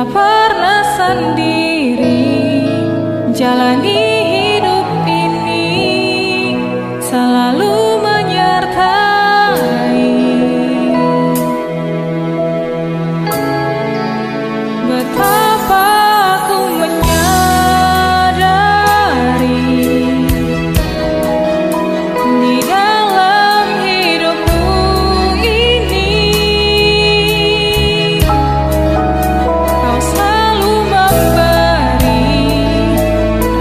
Tak pernah sendiri jalani hidup ini, selalu menyertai. Betapa aku menyadari di dalam hidupku ini Kau selalu memberi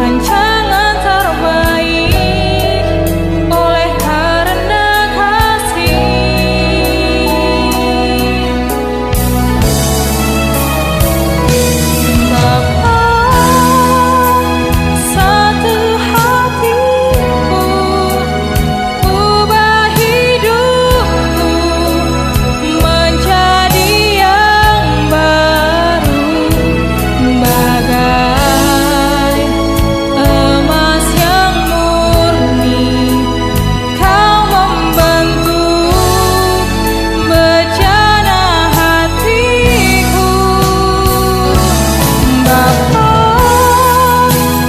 rancangan terbaik oleh karena kasih. Bapa, satu hatiku, ubah hidupku menjadi yang baru, bagai emas yang murni. Kau membentuk bejana hatiku. Bapa,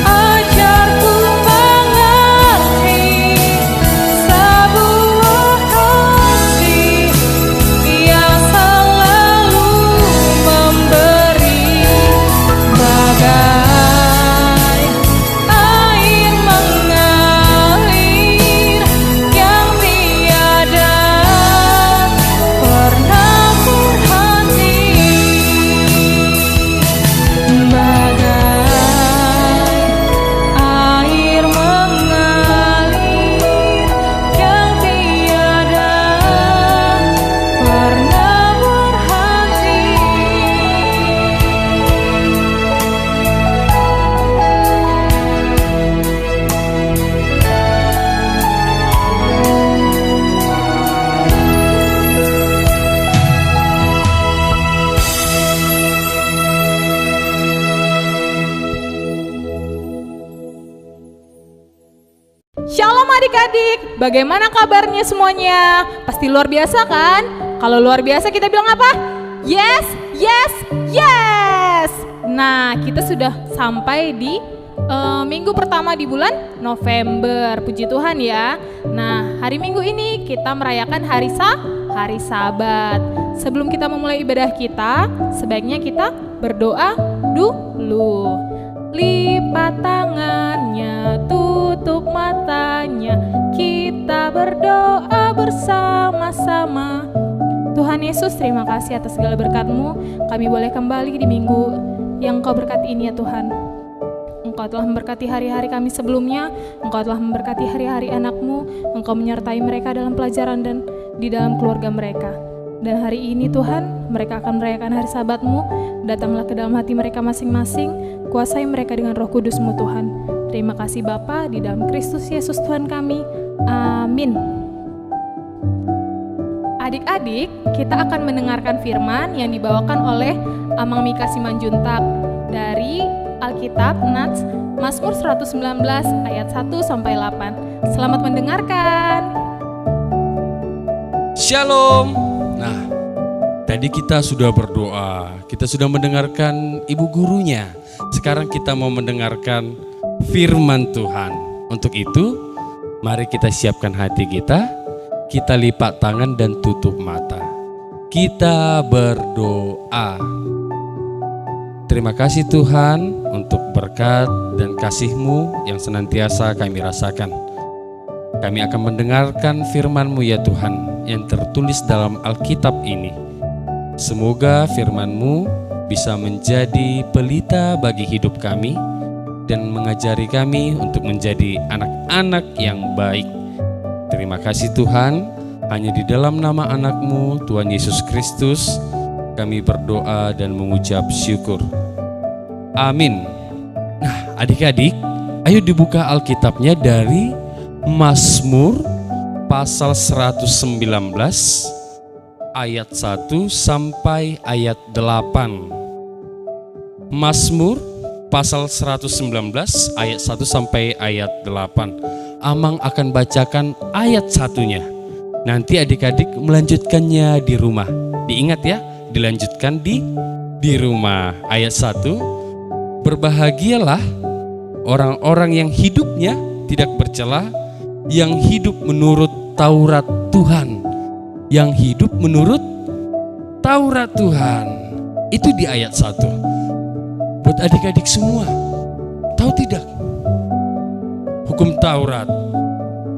ajarku mengerti sebuah kasih yang selalu memberi, bagai air mengalir yang tiada pernah berhenti, bagai air mengalir yang tiada pernah berhenti. Shalom adik-adik, bagaimana kabarnya semuanya? Pasti luar biasa kan? Kalau luar biasa kita bilang apa? Yes, yes, yes! Nah, kita sudah sampai di minggu pertama di bulan November, puji Tuhan ya. Nah, hari Minggu ini kita merayakan hari Sabat. Sebelum kita memulai ibadah kita, sebaiknya kita berdoa dulu. Lipat tangannya, tutup matanya, kita berdoa bersama-sama. Tuhan Yesus, terima kasih atas segala berkat-Mu. Kami boleh kembali di minggu yang Engkau berkati ini ya Tuhan. Engkau telah memberkati hari-hari kami sebelumnya, Engkau telah memberkati hari-hari anak-Mu, Engkau menyertai mereka dalam pelajaran dan di dalam keluarga mereka. Dan hari ini Tuhan, mereka akan merayakan hari Sabat-Mu. Datanglah ke dalam hati mereka masing-masing, kuasai mereka dengan Roh Kudus-Mu Tuhan. Terima kasih Bapa, di dalam Kristus Yesus Tuhan kami. Amin. Adik-adik, kita akan mendengarkan firman yang dibawakan oleh Amang Mika Simanjuntak dari Alkitab Nats Mazmur 119 ayat 1-8. Selamat mendengarkan. Shalom. Nah, tadi kita sudah berdoa, kita sudah mendengarkan ibu gurunya. Sekarang kita mau mendengarkan firman Tuhan. Untuk itu, mari kita siapkan hati kita lipat tangan dan tutup mata. Kita berdoa. Terima kasih Tuhan untuk berkat dan kasih-Mu yang senantiasa kami rasakan. Kami akan mendengarkan firman-Mu ya Tuhan yang tertulis dalam Alkitab ini. Semoga firman-Mu bisa menjadi pelita bagi hidup kami dan mengajari kami untuk menjadi anak-anak yang baik. Terima kasih Tuhan, hanya di dalam nama anak-Mu Tuhan Yesus Kristus kami berdoa dan mengucap syukur. Amin. Nah adik-adik, ayo dibuka Alkitabnya dari Mazmur pasal 119 ayat 1 sampai ayat 8. Mazmur pasal 119 ayat 1 sampai ayat 8. Amang akan bacakan ayat satunya. Nanti adik-adik melanjutkannya di rumah. Diingat ya, dilanjutkan di di rumah. Ayat 1, berbahagialah orang-orang yang hidupnya tidak bercela, yang hidup menurut Taurat Tuhan. Yang hidup menurut Taurat Tuhan. Itu di ayat 1. Buat adik-adik semua, tahu tidak? Hukum Taurat.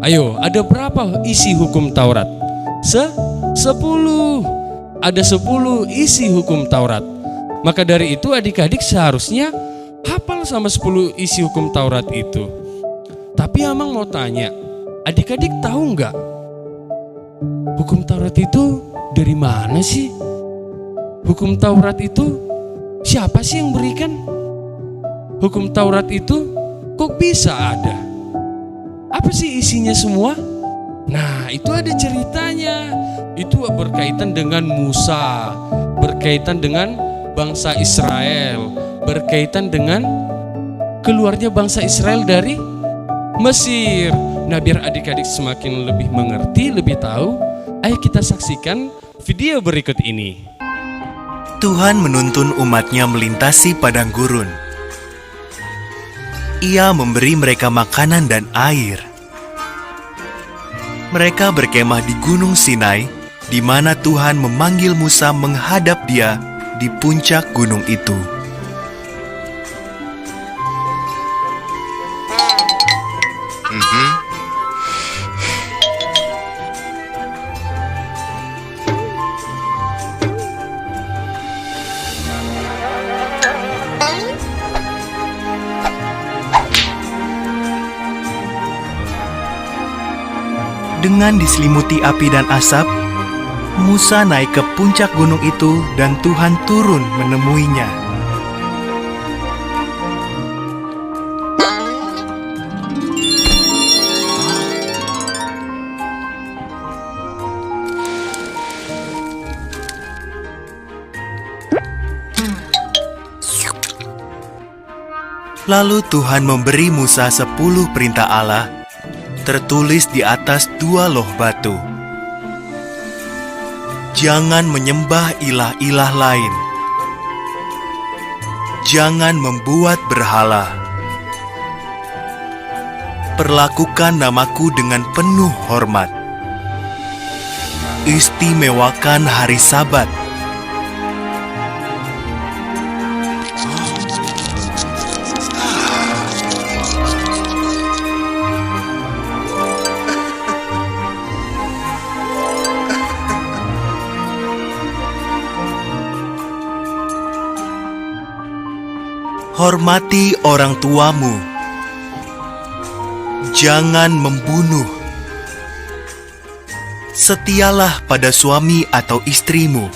Ayo, ada berapa isi hukum Taurat? 10. Ada 10 isi hukum Taurat. Maka dari itu adik-adik seharusnya hafal sama 10 isi hukum Taurat itu. Tapi Amang mau tanya, adik-adik tahu nggak? Hukum Taurat itu dari mana sih? Hukum Taurat itu siapa sih yang berikan? Hukum Taurat itu kok bisa ada? Apa sih isinya semua? Nah, itu ada ceritanya. Itu berkaitan dengan Musa, berkaitan dengan bangsa Israel, berkaitan dengan keluarnya bangsa Israel dari Mesir. Nah, biar adik-adik semakin lebih mengerti, lebih tahu, ayo kita saksikan video berikut ini. Tuhan menuntun umatnya melintasi padang gurun. Ia memberi mereka makanan dan air. Mereka berkemah di Gunung Sinai, di mana Tuhan memanggil Musa menghadap Dia di puncak gunung itu. Dengan diselimuti api dan asap, Musa naik ke puncak gunung itu dan Tuhan turun menemuinya. Lalu Tuhan memberi Musa 10 perintah Allah, tertulis di atas 2 loh batu. Jangan menyembah ilah-ilah lain. Jangan membuat berhala. Perlakukan namaku dengan penuh hormat. Istimewakan hari Sabat. Hormati orang tuamu. Jangan membunuh. Setialah pada suami atau istrimu.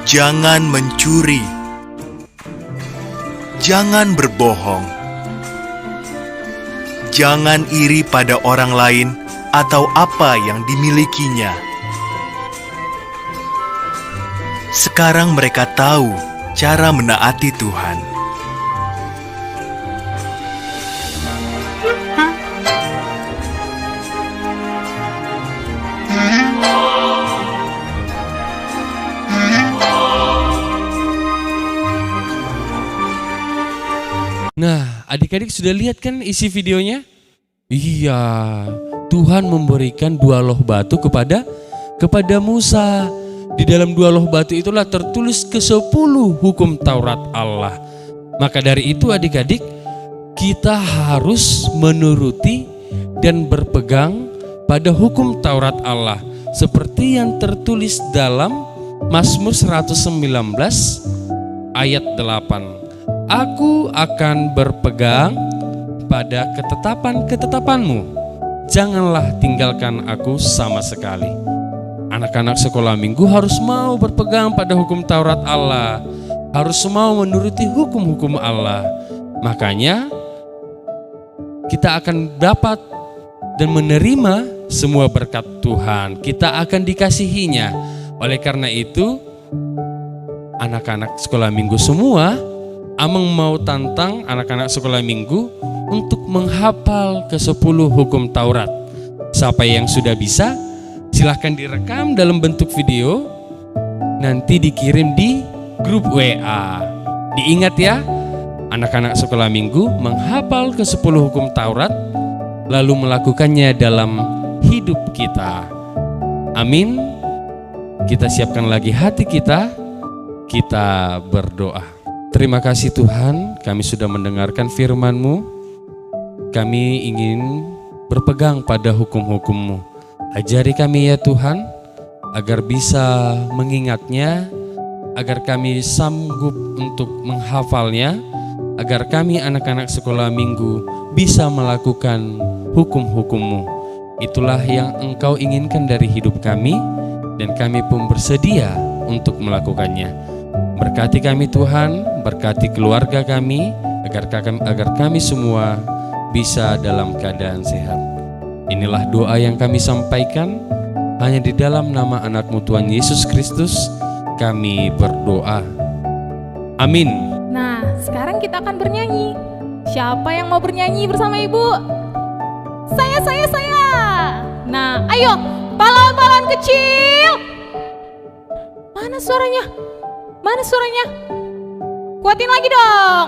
Jangan mencuri. Jangan berbohong. Jangan iri pada orang lain atau apa yang dimilikinya. Sekarang mereka tahu cara menaati Tuhan. Nah, adik-adik sudah lihat kan isi videonya? Iya, Tuhan memberikan 2 loh batu kepada Musa. Di dalam 2 loh batu itulah tertulis ke-10 hukum Taurat Allah. Maka dari itu adik-adik, kita harus menuruti dan berpegang pada hukum Taurat Allah. Seperti yang tertulis dalam Mazmur 119 ayat 8. Aku akan berpegang pada ketetapan-ketetapanmu. Janganlah tinggalkan aku sama sekali. Anak-anak sekolah minggu harus mau berpegang pada hukum Taurat Allah, harus mau menuruti hukum-hukum Allah. Makanya kita akan dapat dan menerima semua berkat Tuhan. Kita akan dikasihinya. Oleh karena itu, anak-anak sekolah minggu semua, Amang mau tantang anak-anak sekolah minggu untuk menghafal ke-10 hukum Taurat. Siapa yang sudah bisa, silahkan direkam dalam bentuk video, nanti dikirim di grup WA. Diingat ya, anak-anak sekolah minggu menghafal ke-10 hukum Taurat, lalu melakukannya dalam hidup kita. Amin. Kita siapkan lagi hati kita berdoa. Terima kasih Tuhan, kami sudah mendengarkan firman-Mu. Kami ingin berpegang pada hukum-hukum-Mu. Ajari kami ya Tuhan, agar bisa mengingatnya, agar kami sanggup untuk menghafalnya, agar kami anak-anak sekolah minggu bisa melakukan hukum-hukum-Mu. Itulah yang Engkau inginkan dari hidup kami, dan kami pun bersedia untuk melakukannya. Berkati kami Tuhan, berkati keluarga kami, agar kami semua bisa dalam keadaan sehat. Inilah doa yang kami sampaikan, hanya di dalam nama anak-Mu Tuhan Yesus Kristus kami berdoa. Amin. Nah, sekarang kita akan bernyanyi. Siapa yang mau bernyanyi bersama Ibu? Saya. Nah, ayo, pahlawan-pahlawan kecil. Mana suaranya? Kuatin lagi dong.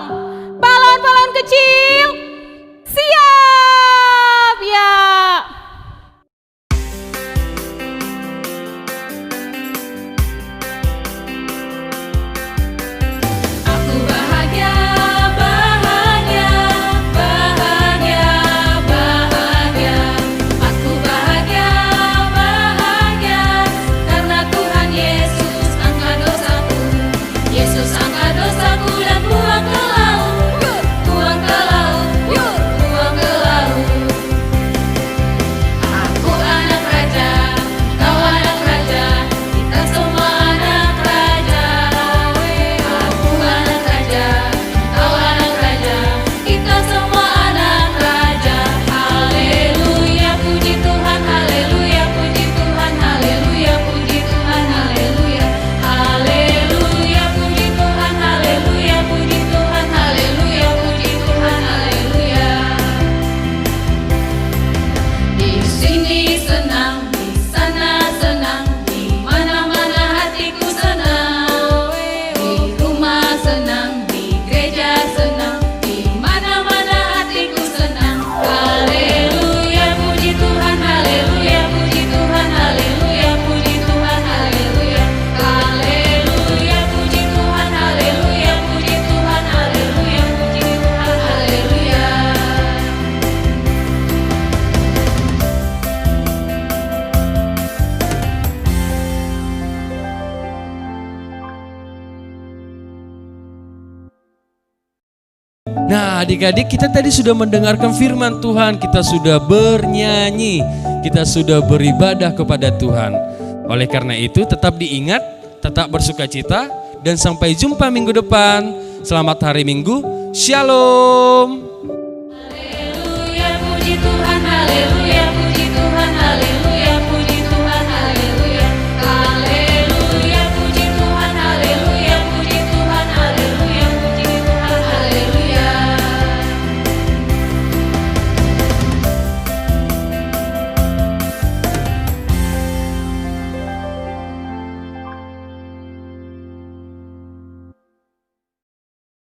Pahlawan-pahlawan kecil. Siap ya. Aku bahagia, bahagia, bahagia, bahagia. Aku bahagia, bahagia, karena Tuhan Yesus angkat dosaku. Yesus angkat dosaku dan buang ke laut, buang ke laut, buang ke laut. Aku anak raja, kau anak raja, kita semua anak raja. Aku anak raja, kau anak raja, kita semua anak raja. Haleluya, puji Tuhan, haleluya, puji Tuhan, haleluya, puji Tuhan, haleluya. Haleluya, puji Tuhan, haleluya, puji Tuhan, haleluya, puji Tuhan, haleluya. Di sini senang, di sana senang, di mana-mana hatiku senang. Di rumah senang, di gereja senang, di mana-mana hatiku senang. Haleluya, puji Tuhan, haleluya, puji Tuhan, haleluya, puji Tuhan, haleluya. Haleluya, puji Tuhan, haleluya, puji Tuhan, haleluya, puji Tuhan, haleluya. Nah, adik-adik, kita tadi sudah mendengarkan firman Tuhan, kita sudah bernyanyi, kita sudah beribadah kepada Tuhan. Oleh karena itu, tetap diingat, tetap bersukacita, dan sampai jumpa minggu depan. Selamat hari Minggu. Shalom.